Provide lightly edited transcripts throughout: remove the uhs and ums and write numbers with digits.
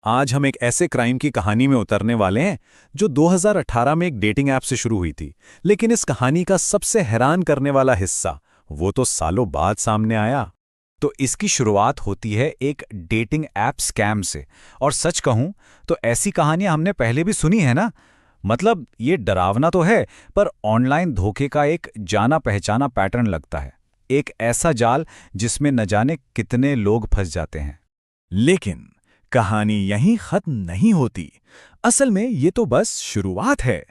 आज हम एक ऐसे क्राइम की कहानी में उतरने वाले हैं जो 2018 में एक डेटिंग ऐप से शुरू हुई थी। लेकिन इस कहानी का सबसे हैरान करने वाला हिस्सा वो तो सालों बाद सामने आया। तो इसकी शुरुआत होती है एक डेटिंग ऐप स्कैम से। और सच कहूं तो ऐसी कहानियां हमने पहले भी सुनी है ना। मतलब ये डरावना तो है, पर ऑनलाइन धोखे का एक जाना पहचाना पैटर्न लगता है। एक ऐसा जाल जिसमें न जाने कितने लोग फंस जाते हैं। लेकिन कहानी यहीं खत्म नहीं होती। असल में ये तो बस शुरुआत है।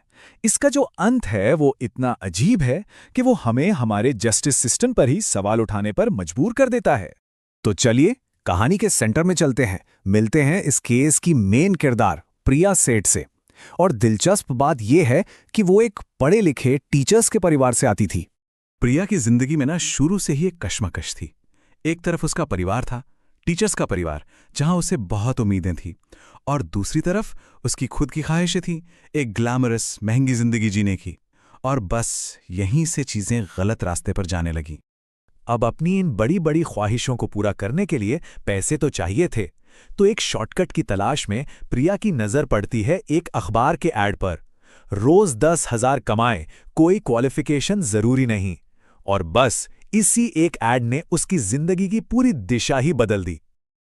इसका जो अंत है वो इतना अजीब है कि वो हमें हमारे जस्टिस सिस्टम पर ही सवाल उठाने पर मजबूर कर देता है। तो चलिए कहानी के सेंटर में चलते हैं, मिलते हैं इस केस की मेन किरदार प्रिया सेठ से। और दिलचस्प बात यह है कि वो एक पढ़े लिखे टीचर्स के परिवार से आती थी। प्रिया की जिंदगी में ना शुरू से ही एक कश्मकश थी। एक तरफ उसका परिवार था, टीचर्स का परिवार, जहां उसे बहुत उम्मीदें थी, और दूसरी तरफ उसकी खुद की ख्वाहिशें थीं, एक ग्लैमरस महंगी जिंदगी जीने की। और बस यहीं से चीजें गलत रास्ते पर जाने लगीं। अब अपनी इन बड़ी बड़ी ख्वाहिशों को पूरा करने के लिए पैसे तो चाहिए थे। तो एक शॉर्टकट की तलाश में प्रिया की नजर पड़ती है एक अखबार के ऐड पर। रोज 10,000 कमाए, कोई क्वालिफिकेशन जरूरी नहीं। और बस इसी एक ऐड ने उसकी जिंदगी की पूरी दिशा ही बदल दी।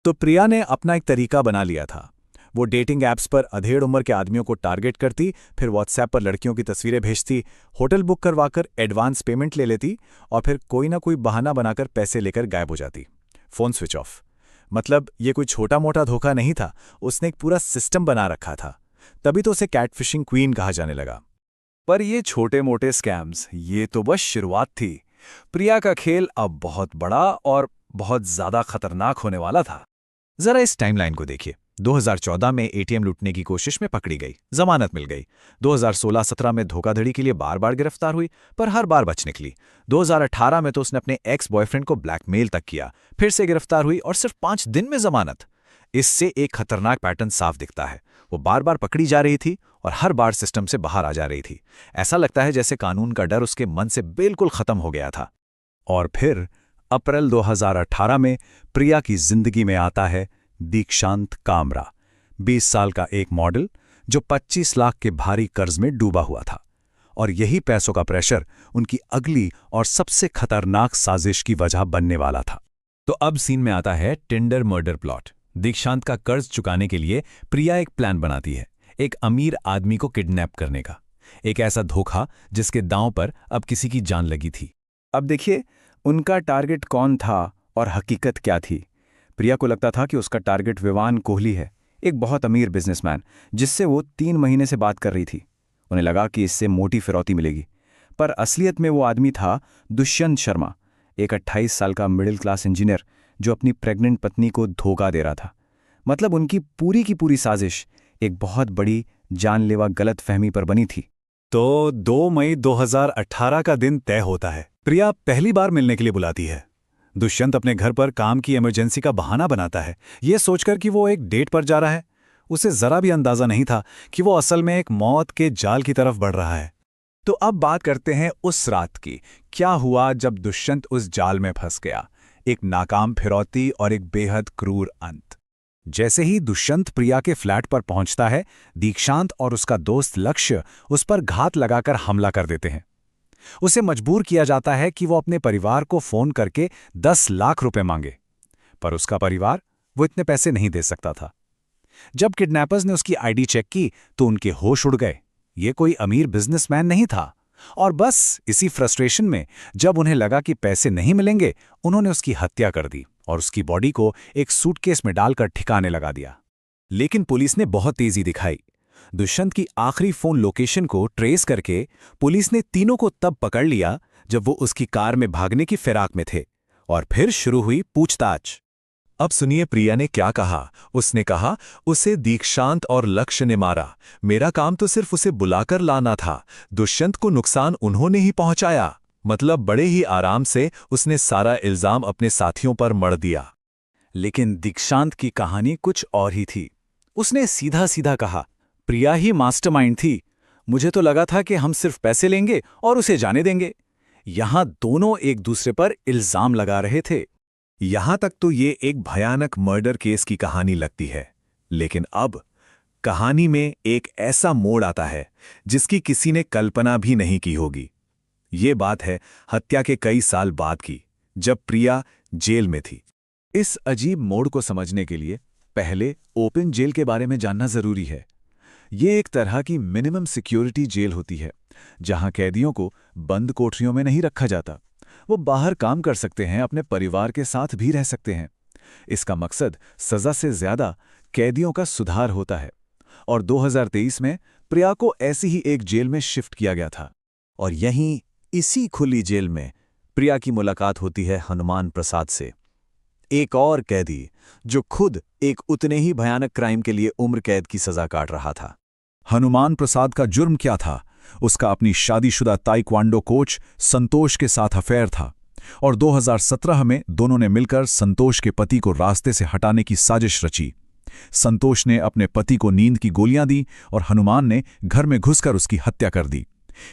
तो प्रिया ने अपना एक तरीका बना लिया था। वो डेटिंग ऐप्स पर अधेड़ उम्र के आदमियों को टारगेट करती, फिर व्हाट्सएप पर लड़कियों की तस्वीरें भेजती, होटल बुक करवाकर एडवांस पेमेंट ले लेती, और फिर कोई ना कोई बहाना बनाकर पैसे लेकर गायब हो जाती। Phone switch off. मतलब ये कोई छोटा मोटा धोखा नहीं था, उसने एक पूरा सिस्टम बना रखा था। तभी तो उसे कैटफिशिंग क्वीन कहा जाने लगा। पर ये छोटे मोटे स्कैम्स, ये तो बस शुरुआत थी। प्रिया का खेल अब बहुत बड़ा और बहुत ज्यादा खतरनाक होने वाला था। जरा इस टाइमलाइन को देखिए। 2014 में एटीएम लूटने की कोशिश में पकड़ी गई, जमानत मिल गई। 2016-17 में धोखाधड़ी के लिए बार बार गिरफ्तार हुई, पर हर बार बच निकली। 2018 में तो उसने अपने एक्स बॉयफ्रेंड को ब्लैकमेल तक किया, फिर से गिरफ्तार हुई और सिर्फ 5 दिन में जमानत। इससे एक खतरनाक पैटर्न साफ दिखता है। वो बार बार पकड़ी जा रही थी और हर बार सिस्टम से बाहर आ जा रही थी। ऐसा लगता है जैसे कानून का डर उसके मन से बिल्कुल खत्म हो गया था। और फिर अप्रैल 2018 में प्रिया की जिंदगी में आता है दीक्षांत कामरा, 20 साल का एक मॉडल जो 25 लाख के भारी कर्ज में डूबा हुआ था। और यही पैसों का प्रेशर उनकी अगली और सबसे खतरनाक साजिश की वजह बनने वाला था। तो अब सीन में आता है टिंडर मर्डर प्लॉट। दीक्षांत का कर्ज चुकाने के लिए प्रिया एक प्लान बनाती है, एक अमीर आदमी को किडनैप करने का। एक ऐसा धोखा जिसके दांव पर अब किसी की जान लगी थी। अब देखिए उनका टारगेट कौन था और हकीकत क्या थी। प्रिया को लगता था कि उसका टारगेट विवान कोहली है, एक बहुत अमीर बिजनेसमैन जिससे वो 3 महीने से बात कर रही थी। उन्हें लगा कि इससे मोटी फिरौती मिलेगी, पर असलियत में वो आदमी था दुष्यंत शर्मा, एक 28 साल का मिडिल क्लास इंजीनियर जो अपनी प्रेग्नेंट पत्नी को धोखा दे रहा था। मतलब उनकी पूरी की पूरी साजिश एक बहुत बड़ी जानलेवा गलतफहमी पर बनी थी। तो 2 मई 2018 का दिन तय होता है। प्रिया पहली बार मिलने के लिए बुलाती है। दुष्यंत अपने घर पर काम की इमरजेंसी का बहाना बनाता है, ये सोचकर कि वो एक डेट पर जा रहा है। उसे जरा भी अंदाजा नहीं था कि वो असल में एक मौत के जाल की तरफ बढ़ रहा है। तो अब बात करते हैं उस रात की। क्या हुआ जब दुष्यंत उस जाल में फंस गया? एक नाकाम फिरौती और एक बेहद क्रूर अंत। जैसे ही दुष्यंत प्रिया के फ्लैट पर पहुंचता है, दीक्षांत और उसका दोस्त लक्ष्य उस पर घात लगाकर हमला कर देते हैं। उसे मजबूर किया जाता है कि वो अपने परिवार को फोन करके 10 लाख रुपए मांगे, पर उसका परिवार वो इतने पैसे नहीं दे सकता था। जब किडनैपर्स ने उसकी आईडी चेक की तो उनके होश उड़ गए। ये कोई अमीर बिजनेसमैन नहीं था। और बस इसी फ्रस्ट्रेशन में जब उन्हें लगा कि पैसे नहीं मिलेंगे, उन्होंने उसकी हत्या कर दी और उसकी बॉडी को एक सूटकेस में डालकर ठिकाने लगा दिया। लेकिन पुलिस ने बहुत तेजी दिखाई। दुष्यंत की आखिरी फोन लोकेशन को ट्रेस करके पुलिस ने तीनों को तब पकड़ लिया जब वो उसकी कार में भागने की फिराक में थे। और फिर शुरू हुई पूछताछ। अब सुनिए प्रिया ने क्या कहा। उसने कहा, उसे दीक्षांत और लक्ष्य ने मारा। मेरा काम तो सिर्फ उसे बुलाकर लाना था। दुष्यंत को नुकसान उन्होंने ही पहुंचाया। मतलब बड़े ही आराम से उसने सारा इल्जाम अपने साथियों पर मढ़ दिया। लेकिन दीक्षांत की कहानी कुछ और ही थी। उसने सीधा सीधा कहा, प्रिया ही मास्टरमाइंड थी। मुझे तो लगा था कि हम सिर्फ पैसे लेंगे और उसे जाने देंगे। यहां दोनों एक दूसरे पर इल्जाम लगा रहे थे। यहां तक तो ये एक भयानक मर्डर केस की कहानी लगती है। लेकिन अब कहानी में एक ऐसा मोड़ आता है जिसकी किसी ने कल्पना भी नहीं की होगी। ये बात है हत्या के कई साल बाद की, जब प्रिया जेल में थी। इस अजीब मोड़ को समझने के लिए पहले ओपन जेल के बारे में जानना जरूरी है। ये एक तरह की मिनिमम सिक्योरिटी जेल होती है, जहां कैदियों को बंद कोठरियों में नहीं रखा जाता। वो बाहर काम कर सकते हैं, अपने परिवार के साथ भी रह सकते हैं। इसका मकसद सजा से ज्यादा कैदियों का सुधार होता है। और 2023 में प्रिया को ऐसी ही एक जेल में शिफ्ट किया गया था। और यहीं इसी खुली जेल में प्रिया की मुलाकात होती है हनुमान प्रसाद से, एक और कैदी जो खुद एक उतने ही भयानक क्राइम के लिए उम्र कैद की सजा काट रहा था। हनुमान प्रसाद का जुर्म क्या था? उसका अपनी शादीशुदा ताइक्वांडो कोच संतोष के साथ अफेयर था, और 2017 में दोनों ने मिलकर संतोष के पति को रास्ते से हटाने की साजिश रची। संतोष ने अपने पति को नींद की गोलियां दी और हनुमान ने घर में घुसकर उसकी हत्या कर दी।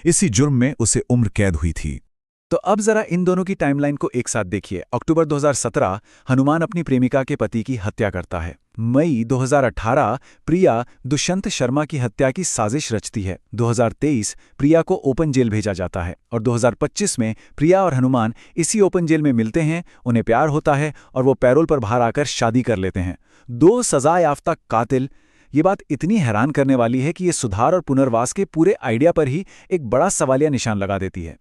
इसी जुर्म में उसे उम्र कैद हुई थी। तो अब जरा इन दोनों की टाइमलाइन को एक साथ देखिए। अक्टूबर 2017 हनुमान अपनी प्रेमिका के पति की हत्या करता है। मई 2018 प्रिया दुष्यंत शर्मा की हत्या की साजिश रचती है। 2023 प्रिया को ओपन जेल भेजा जाता है और 2025 में प्रिया और हनुमान इसी ओपन जेल में मिलते हैं, उन्हें प्यार होता है और वो पैरोल पर बाहर आकर शादी कर लेते हैं। 2 सजा याफ्ता कातिल। ये बात इतनी हैरान करने वाली है कि ये सुधार और पुनर्वास के पूरे आइडिया पर ही एक बड़ा सवालिया निशान लगा देती है।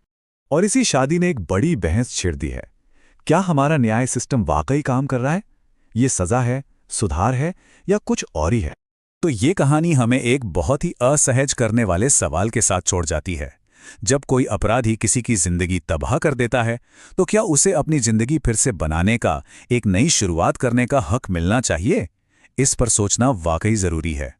और इसी शादी ने एक बड़ी बहस छेड़ दी है। क्या हमारा न्याय सिस्टम वाकई काम कर रहा है? ये सजा है, सुधार है, या कुछ और ही है? तो ये कहानी हमें एक बहुत ही असहज करने वाले सवाल के साथ छोड़ जाती है। जब कोई अपराधी किसी की जिंदगी तबाह कर देता है, तो क्या उसे अपनी जिंदगी फिर से बनाने का, एक नई शुरुआत करने का हक मिलना चाहिए? इस पर सोचना वाकई जरूरी है।